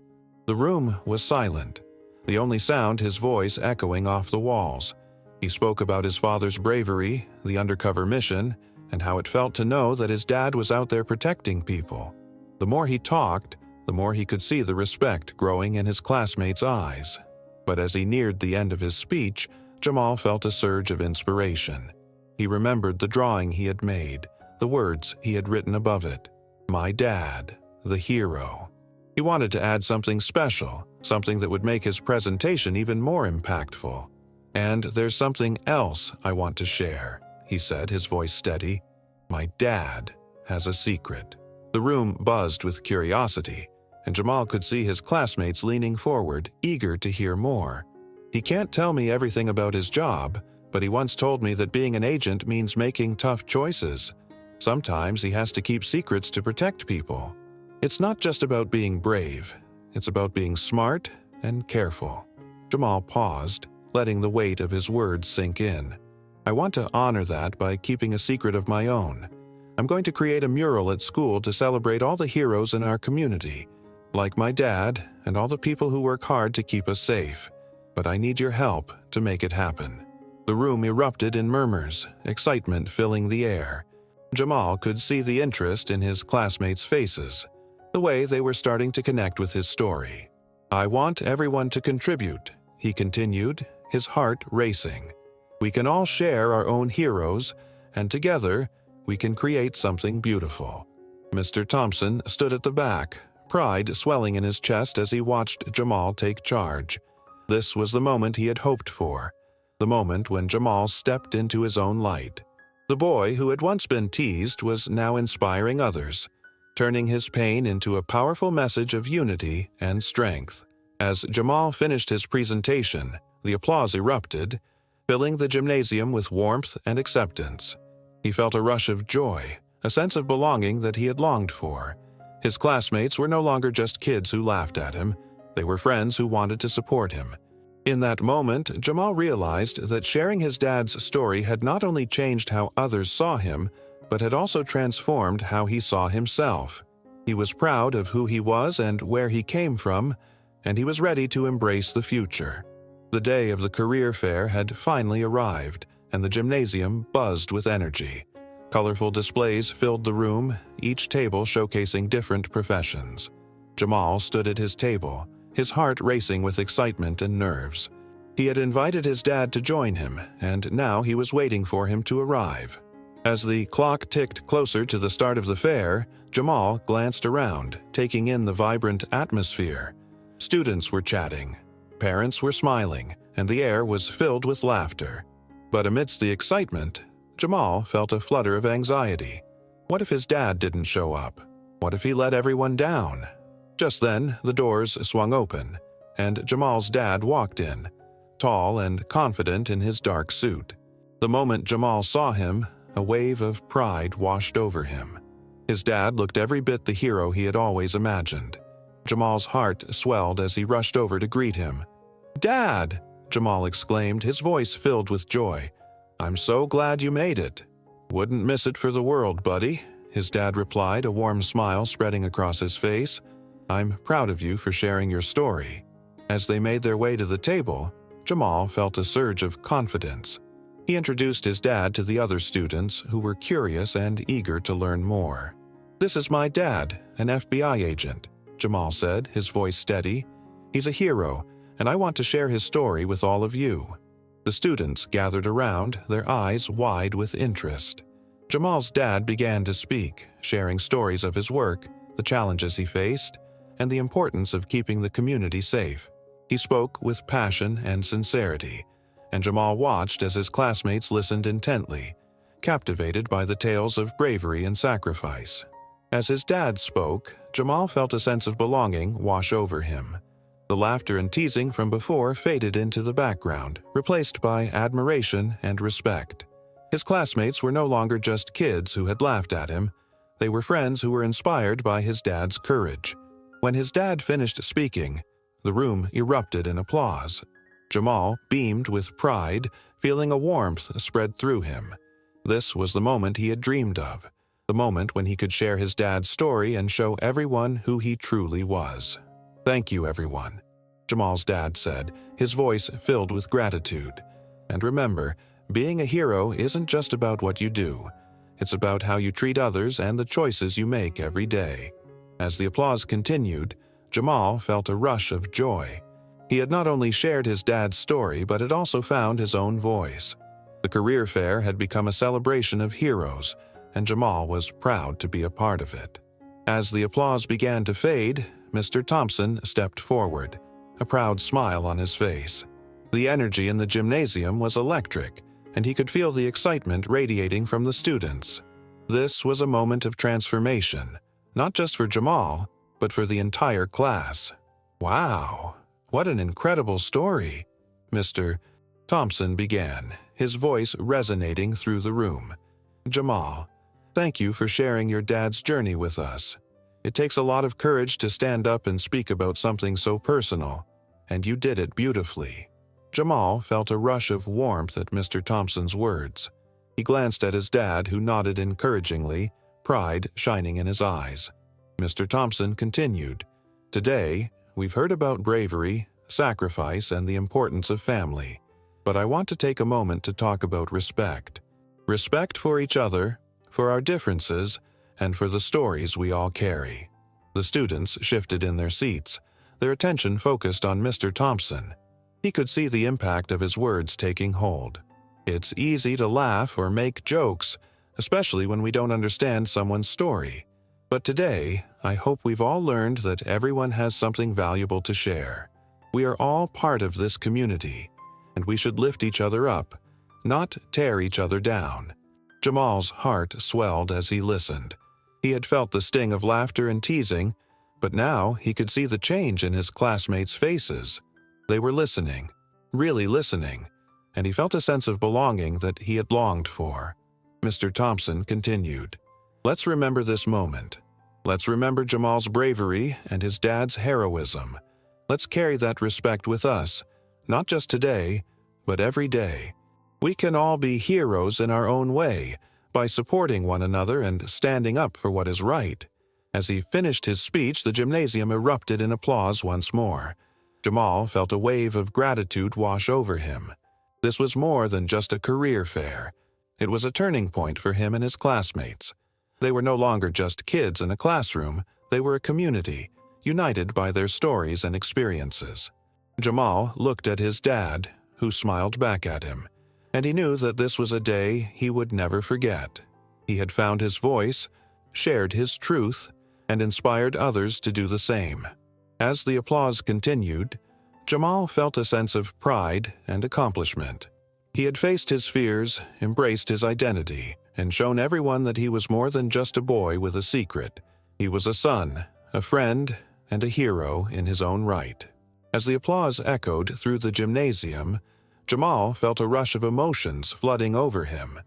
The room was silent, the only sound his voice echoing off the walls. He spoke about his father's bravery, the undercover mission, and how it felt to know that his dad was out there protecting people. The more he talked, the more he could see the respect growing in his classmates' eyes. But as he neared the end of his speech, Jamal felt a surge of inspiration. He remembered the drawing he had made, the words he had written above it. "My dad, the hero." He wanted to add something special, something that would make his presentation even more impactful. "And there's something else I want to share," he said, his voice steady. "My dad has a secret." The room buzzed with curiosity, and Jamal could see his classmates leaning forward, eager to hear more. "He can't tell me everything about his job, but he once told me that being an agent means making tough choices. Sometimes he has to keep secrets to protect people. It's not just about being brave, it's about being smart and careful." Jamal paused, letting the weight of his words sink in. "I want to honor that by keeping a secret of my own. I'm going to create a mural at school to celebrate all the heroes in our community, like my dad and all the people who work hard to keep us safe. But I need your help to make it happen." The room erupted in murmurs, excitement filling the air. Jamal could see the interest in his classmates' faces, the way they were starting to connect with his story. "I want everyone to contribute," he continued, his heart racing. "We can all share our own heroes, and together we can create something beautiful." Mr. Thompson stood at the back, pride swelling in his chest as he watched Jamal take charge. This was the moment he had hoped for, the moment when Jamal stepped into his own light. The boy who had once been teased was now inspiring others, turning his pain into a powerful message of unity and strength. As Jamal finished his presentation, the applause erupted, filling the gymnasium with warmth and acceptance. He felt a rush of joy, a sense of belonging that he had longed for. His classmates were no longer just kids who laughed at him, they were friends who wanted to support him. In that moment, Jamal realized that sharing his dad's story had not only changed how others saw him, but had also transformed how he saw himself. He was proud of who he was and where he came from, and he was ready to embrace the future. The day of the career fair had finally arrived, and the gymnasium buzzed with energy. Colorful displays filled the room, each table showcasing different professions. Jamal stood at his table, his heart racing with excitement and nerves. He had invited his dad to join him, and now he was waiting for him to arrive. As the clock ticked closer to the start of the fair, Jamal glanced around, taking in the vibrant atmosphere. Students were chatting, parents were smiling, and the air was filled with laughter. But amidst the excitement, Jamal felt a flutter of anxiety. What if his dad didn't show up? What if he let everyone down? Just then, the doors swung open, and Jamal's dad walked in, tall and confident in his dark suit. The moment Jamal saw him, a wave of pride washed over him. His dad looked every bit the hero he had always imagined. Jamal's heart swelled as he rushed over to greet him. "Dad!" Jamal exclaimed, his voice filled with joy. "I'm so glad you made it." "Wouldn't miss it for the world, buddy," his dad replied, a warm smile spreading across his face. "I'm proud of you for sharing your story." As they made their way to the table, Jamal felt a surge of confidence. He introduced his dad to the other students who were curious and eager to learn more. "This is my dad, an FBI agent," Jamal said, his voice steady. "He's a hero, and I want to share his story with all of you." The students gathered around, their eyes wide with interest. Jamal's dad began to speak, sharing stories of his work, the challenges he faced, and the importance of keeping the community safe. He spoke with passion and sincerity, and Jamal watched as his classmates listened intently, captivated by the tales of bravery and sacrifice. As his dad spoke, Jamal felt a sense of belonging wash over him. The laughter and teasing from before faded into the background, replaced by admiration and respect. His classmates were no longer just kids who had laughed at him. They were friends who were inspired by his dad's courage. When his dad finished speaking, the room erupted in applause. Jamal beamed with pride, feeling a warmth spread through him. This was the moment he had dreamed of, the moment when he could share his dad's story and show everyone who he truly was. "Thank you, everyone," Jamal's dad said, his voice filled with gratitude. "And remember, being a hero isn't just about what you do. It's about how you treat others and the choices you make every day." As the applause continued, Jamal felt a rush of joy. He had not only shared his dad's story, but had also found his own voice. The career fair had become a celebration of heroes, and Jamal was proud to be a part of it. As the applause began to fade, Mr. Thompson stepped forward, a proud smile on his face. The energy in the gymnasium was electric, and he could feel the excitement radiating from the students. This was a moment of transformation, not just for Jamal, but for the entire class. "Wow, what an incredible story," Mr. Thompson began, his voice resonating through the room. "Jamal, thank you for sharing your dad's journey with us. It takes a lot of courage to stand up and speak about something so personal, and you did it beautifully." Jamal felt a rush of warmth at Mr. Thompson's words. He glanced at his dad, who nodded encouragingly, pride shining in his eyes. Mr. Thompson continued, "Today, we've heard about bravery, sacrifice, and the importance of family. But I want to take a moment to talk about respect. Respect for each other, for our differences, and for the stories we all carry." The students shifted in their seats, their attention focused on Mr. Thompson. He could see the impact of his words taking hold. It's easy to laugh or make jokes, especially when we don't understand someone's story. But today, I hope we've all learned that everyone has something valuable to share. We are all part of this community, and we should lift each other up, not tear each other down. Jamal's heart swelled as he listened. He had felt the sting of laughter and teasing, but now he could see the change in his classmates' faces. They were listening, really listening, and he felt a sense of belonging that he had longed for. Mr. Thompson continued, "Let's remember this moment. Let's remember Jamal's bravery and his dad's heroism. Let's carry that respect with us, not just today, but every day. We can all be heroes in our own way, by supporting one another and standing up for what is right." As he finished his speech, the gymnasium erupted in applause once more. Jamal felt a wave of gratitude wash over him. This was more than just a career fair. It was a turning point for him and his classmates. They were no longer just kids in a classroom, they were a community, united by their stories and experiences. Jamal looked at his dad, who smiled back at him, and he knew that this was a day he would never forget. He had found his voice, shared his truth, and inspired others to do the same. As the applause continued, Jamal felt a sense of pride and accomplishment. He had faced his fears, embraced his identity, and shown everyone that he was more than just a boy with a secret. He was a son, a friend, and a hero in his own right. As the applause echoed through the gymnasium, Jamal felt a rush of emotions flooding over him.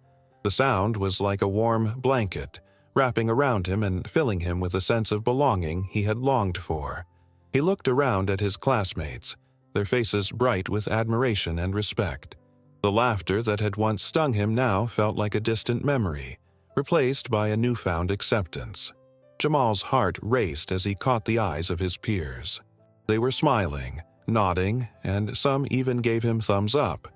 The sound was like a warm blanket, wrapping around him and filling him with a sense of belonging he had longed for. He looked around at his classmates, their faces bright with admiration and respect. The laughter that had once stung him now felt like a distant memory, replaced by a newfound acceptance. Jamal's heart raced as he caught the eyes of his peers. They were smiling, nodding, and some even gave him thumbs up.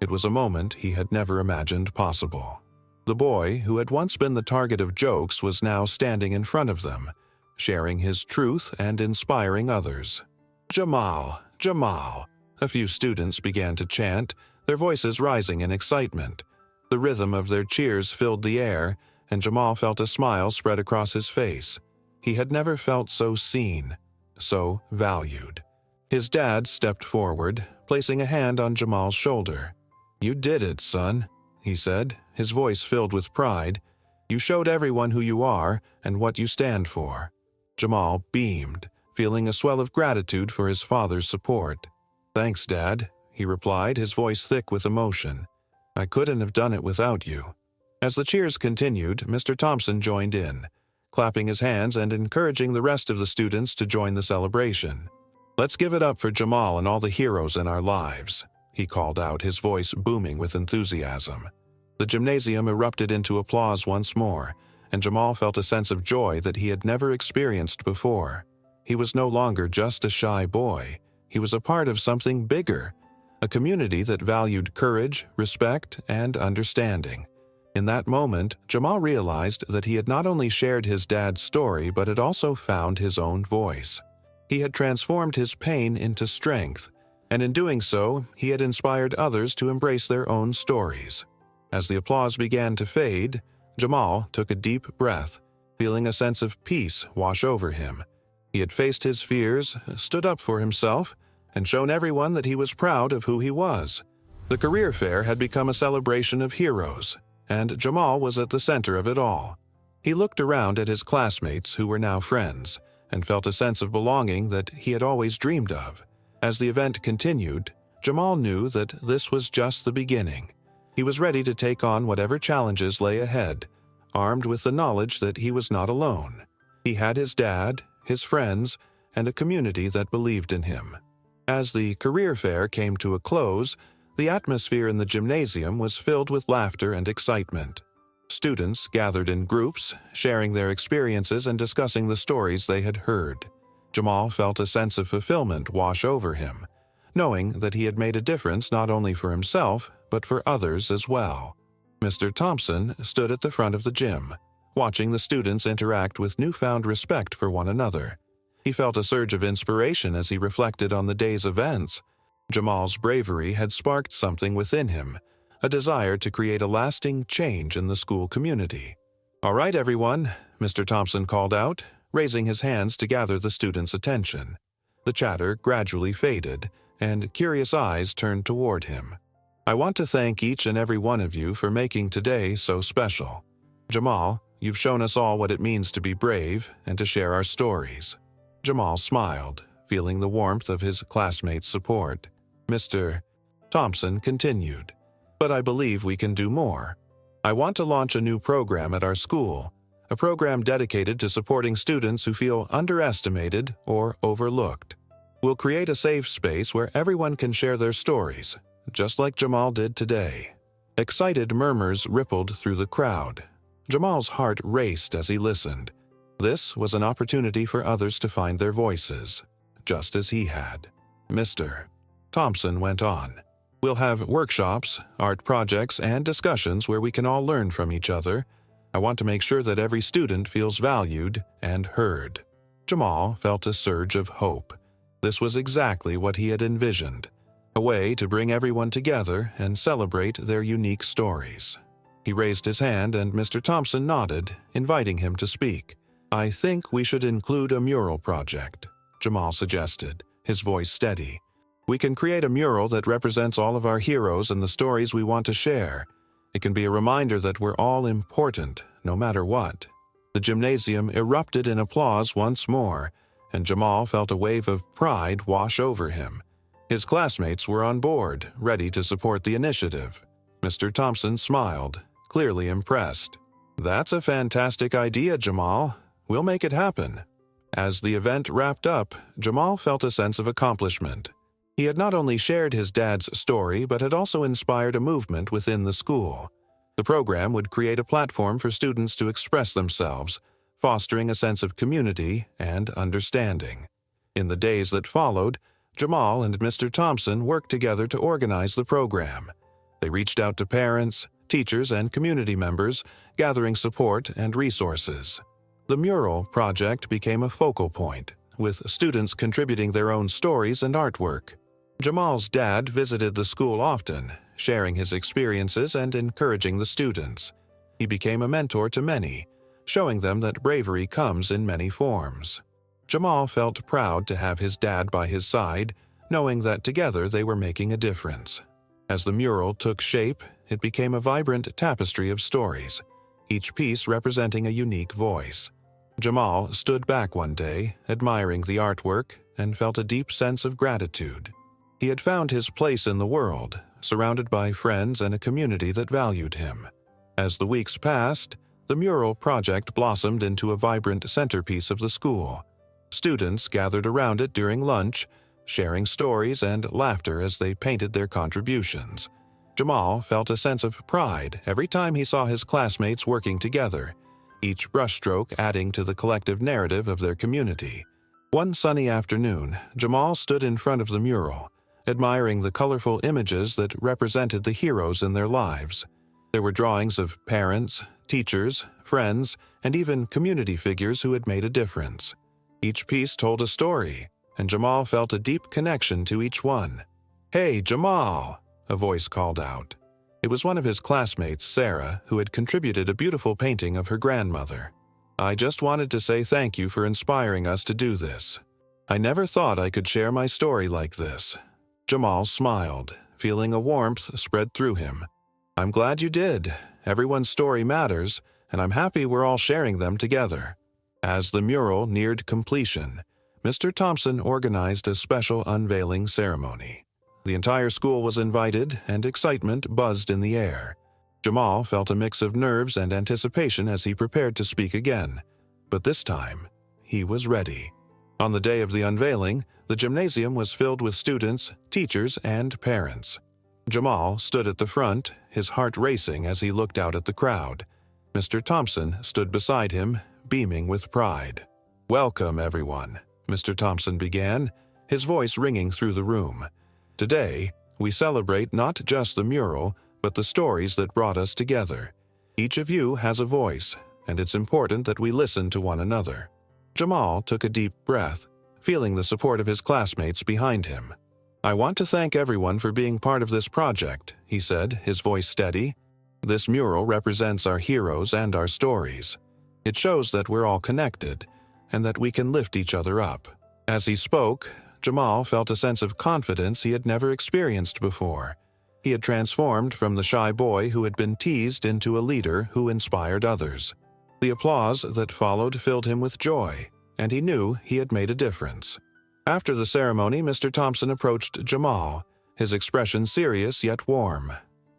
It was a moment he had never imagined possible. The boy, who had once been the target of jokes, was now standing in front of them, sharing his truth and inspiring others. "Jamal, Jamal," a few students began to chant, their voices rising in excitement. The rhythm of their cheers filled the air, and Jamal felt a smile spread across his face. He had never felt so seen, so valued. His dad stepped forward, placing a hand on Jamal's shoulder. "You did it, son," he said, his voice filled with pride. "You showed everyone who you are and what you stand for." Jamal beamed, feeling a swell of gratitude for his father's support. "Thanks, Dad," he replied, his voice thick with emotion. "I couldn't have done it without you." As the cheers continued, Mr. Thompson joined in, clapping his hands and encouraging the rest of the students to join the celebration. "Let's give it up for Jamal and all the heroes in our lives," he called out, his voice booming with enthusiasm. The gymnasium erupted into applause once more, and Jamal felt a sense of joy that he had never experienced before. He was no longer just a shy boy. He was a part of something bigger, a community that valued courage, respect, and understanding. In that moment, Jamal realized that he had not only shared his dad's story but had also found his own voice. He had transformed his pain into strength, and in doing so, he had inspired others to embrace their own stories. As the applause began to fade, Jamal took a deep breath, feeling a sense of peace wash over him. He had faced his fears, stood up for himself, and shown everyone that he was proud of who he was. The career fair had become a celebration of heroes, and Jamal was at the center of it all. He looked around at his classmates who were now friends, and felt a sense of belonging that he had always dreamed of. As the event continued, Jamal knew that this was just the beginning. He was ready to take on whatever challenges lay ahead, armed with the knowledge that he was not alone. He had his dad, his friends, and a community that believed in him. As the career fair came to a close, the atmosphere in the gymnasium was filled with laughter and excitement. Students gathered in groups, sharing their experiences and discussing the stories they had heard. Jamal felt a sense of fulfillment wash over him, knowing that he had made a difference not only for himself, but for others as well. Mr. Thompson stood at the front of the gym, watching the students interact with newfound respect for one another. He felt a surge of inspiration as he reflected on the day's events. Jamal's bravery had sparked something within him, a desire to create a lasting change in the school community. "All right, everyone," Mr. Thompson called out, raising his hands to gather the students' attention. The chatter gradually faded, and curious eyes turned toward him. "I want to thank each and every one of you for making today so special. Jamal, you've shown us all what it means to be brave and to share our stories." Jamal smiled, feeling the warmth of his classmates' support. Mr. Thompson continued, "But I believe we can do more. I want to launch a new program at our school, a program dedicated to supporting students who feel underestimated or overlooked. We'll create a safe space where everyone can share their stories, just like Jamal did today." Excited murmurs rippled through the crowd. Jamal's heart raced as he listened. This was an opportunity for others to find their voices, just as he had. Mr. Thompson went on, "We'll have workshops, art projects, and discussions where we can all learn from each other. I want to make sure that every student feels valued and heard." Jamal felt a surge of hope. This was exactly what he had envisioned, a way to bring everyone together and celebrate their unique stories. He raised his hand and Mr. Thompson nodded, inviting him to speak. "I think we should include a mural project," Jamal suggested, his voice steady. "We can create a mural that represents all of our heroes and the stories we want to share. It can be a reminder that we're all important, no matter what." The gymnasium erupted in applause once more, and Jamal felt a wave of pride wash over him. His classmates were on board, ready to support the initiative. Mr. Thompson smiled, clearly impressed. "That's a fantastic idea, Jamal. We'll make it happen." As the event wrapped up, Jamal felt a sense of accomplishment. He had not only shared his dad's story, but had also inspired a movement within the school. The program would create a platform for students to express themselves, fostering a sense of community and understanding. In the days that followed, Jamal and Mr. Thompson worked together to organize the program. They reached out to parents, teachers, and community members, gathering support and resources. The mural project became a focal point, with students contributing their own stories and artwork. Jamal's dad visited the school often, sharing his experiences and encouraging the students. He became a mentor to many, showing them that bravery comes in many forms. Jamal felt proud to have his dad by his side, knowing that together they were making a difference. As the mural took shape, it became a vibrant tapestry of stories, each piece representing a unique voice. Jamal stood back one day, admiring the artwork, and felt a deep sense of gratitude. He had found his place in the world, surrounded by friends and a community that valued him. As the weeks passed, the mural project blossomed into a vibrant centerpiece of the school. Students gathered around it during lunch, sharing stories and laughter as they painted their contributions. Jamal felt a sense of pride every time he saw his classmates working together, each brushstroke adding to the collective narrative of their community. One sunny afternoon, Jamal stood in front of the mural, admiring the colorful images that represented the heroes in their lives. There were drawings of parents, teachers, friends, and even community figures who had made a difference. Each piece told a story, and Jamal felt a deep connection to each one. "Hey, Jamal!" a voice called out. It was one of his classmates, Sarah, who had contributed a beautiful painting of her grandmother. I just wanted to say thank you for inspiring us to do this. I never thought I could share my story like this." Jamal smiled, feeling a warmth spread through him. "I'm glad you did. Everyone's story matters, and I'm happy we're all sharing them together." As the mural neared completion, Mr. Thompson organized a special unveiling ceremony. The entire school was invited, and excitement buzzed in the air. Jamal felt a mix of nerves and anticipation as he prepared to speak again, but this time, he was ready. On the day of the unveiling, the gymnasium was filled with students, teachers, and parents. Jamal stood at the front, his heart racing as he looked out at the crowd. Mr. Thompson stood beside him, beaming with pride. "Welcome, everyone," Mr. Thompson began, his voice ringing through the room. "Today, we celebrate not just the mural, but the stories that brought us together. Each of you has a voice, and it's important that we listen to one another." Jamal took a deep breath, feeling the support of his classmates behind him. "I want to thank everyone for being part of this project," he said, his voice steady. "This mural represents our heroes and our stories. It shows that we're all connected, and that we can lift each other up." As he spoke, Jamal felt a sense of confidence he had never experienced before. He had transformed from the shy boy who had been teased into a leader who inspired others. The applause that followed filled him with joy, and he knew he had made a difference. After the ceremony, Mr. Thompson approached Jamal, his expression serious yet warm.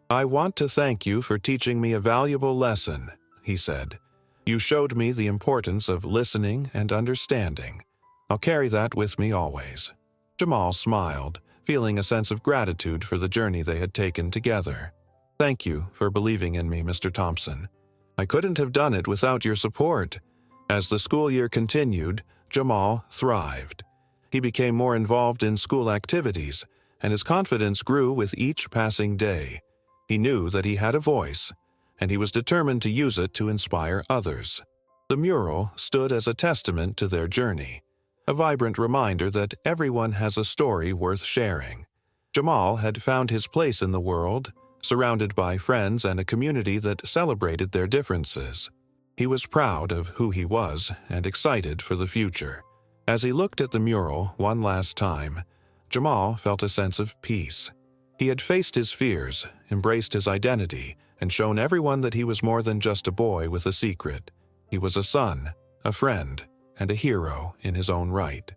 "I want to thank you for teaching me a valuable lesson," he said. "You showed me the importance of listening and understanding. I'll carry that with me always." Jamal smiled, feeling a sense of gratitude for the journey they had taken together. "Thank you for believing in me, Mr. Thompson. I couldn't have done it without your support." As the school year continued, Jamal thrived. He became more involved in school activities, and his confidence grew with each passing day. He knew that he had a voice, and he was determined to use it to inspire others. The mural stood as a testament to their journey, a vibrant reminder that everyone has a story worth sharing. Jamal had found his place in the world, surrounded by friends and a community that celebrated their differences. He was proud of who he was and excited for the future. As he looked at the mural one last time, Jamal felt a sense of peace. He had faced his fears, embraced his identity, and shown everyone that he was more than just a boy with a secret. He was a son, a friend, and a hero in his own right.